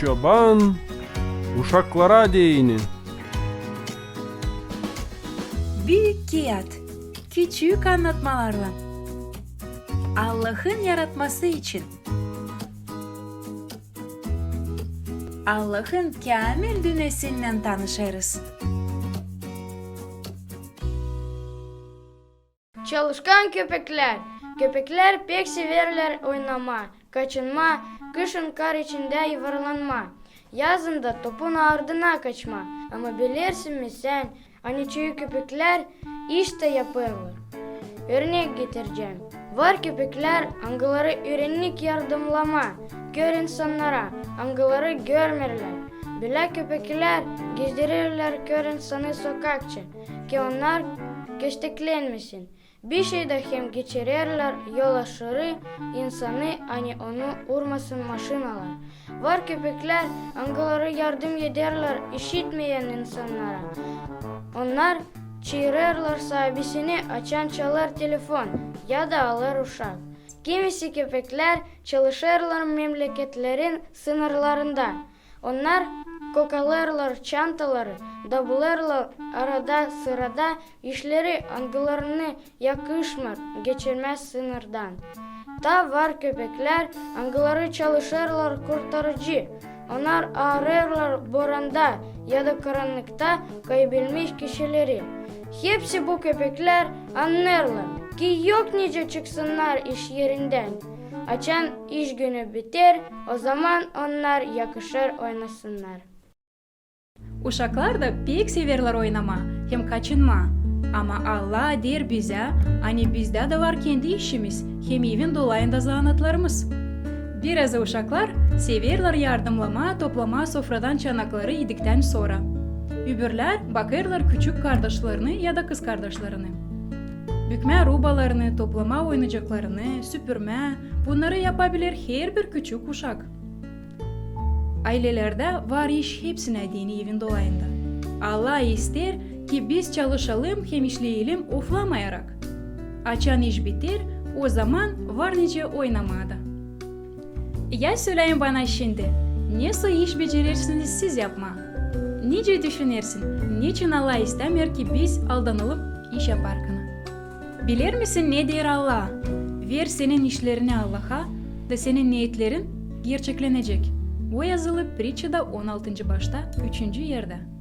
çoban uşaklara değinin. Büyük Kağıt, küçük anlatmalarla. Allah'ın yaratması için. Allah'ın kamil dünyasıyla tanışırız. Çalışkan köpekler. Köpekler pek severler oynama, kaçınma, kışın kar içinde yuvarlanma. Yazında topun ardına kaçma. Ama bilirsin mi sen, hani tüy köpekler işte yapıyorlar. Örnek getireceğim. Var köpekler angıları öğrenlik yardımlama, kör insanlara angıları görmerler. Bile köpekler gezdirirler kör insanı sokakça ki onlar kösteklenmesin. Bir şeyde hem geçirirler yol aşırı insanı hani onu vurmasın maşinalar. Var köpekler angıları yardım ederler işitmeyen insanlara. Onlar çığırırlar sahibisini açan çalar telefon ya da alır uşak. Kimisi köpekler çalışırlar memleketlerin sınırlarında. Onlar kokalarlar çantaları, dabılarlar arada sırada işleri angılarını yakışmır, geçirmez sınırdan. Da var köpekler angıları çalışırlar kurtarıcı. Onlar ararlar boranda ya da karanlıkta kaybolmuş kişileri. Hepsi bu köpekler anlarlar ki yok nice çıksınlar iş yerinden. Açan iş günü biter, o zaman onlar yakışır oynasınlar. Uşaklar da pek severler oynama, hem kaçınma. Ama Allah der bize, hani bizde de var kendi işimiz, hem evin dolayında zanatlarımız. Biraz uşaklar severler yardımlama, toplama sofradan çanakları yedikten sonra. Öbürler bakırlar küçük kardeşlerini ya da kız kardeşlerini. Bükme rubalarını, toplama oyuncaklarını, süpürme, bunları yapabilir her bir küçük uşak. Ailelerde var iş hepsine dini evin dolayında. Allah ister ki biz çalışalım hem işleyelim oflamayarak. Açan iş bitir, o zaman var nice oynamada. Ya söyleyin bana şimdi, nasıl iş becerirsiniz siz yapma? Nice düşünürsün, niçin Allah istemiyor ki biz aldanalım iş yaparken? Bilir misin ne der Allah? Ver senin işlerini Allah'a da senin niyetlerin gerçeklenecek. Bu yazılı Prитчада 16. başta 3. yerde.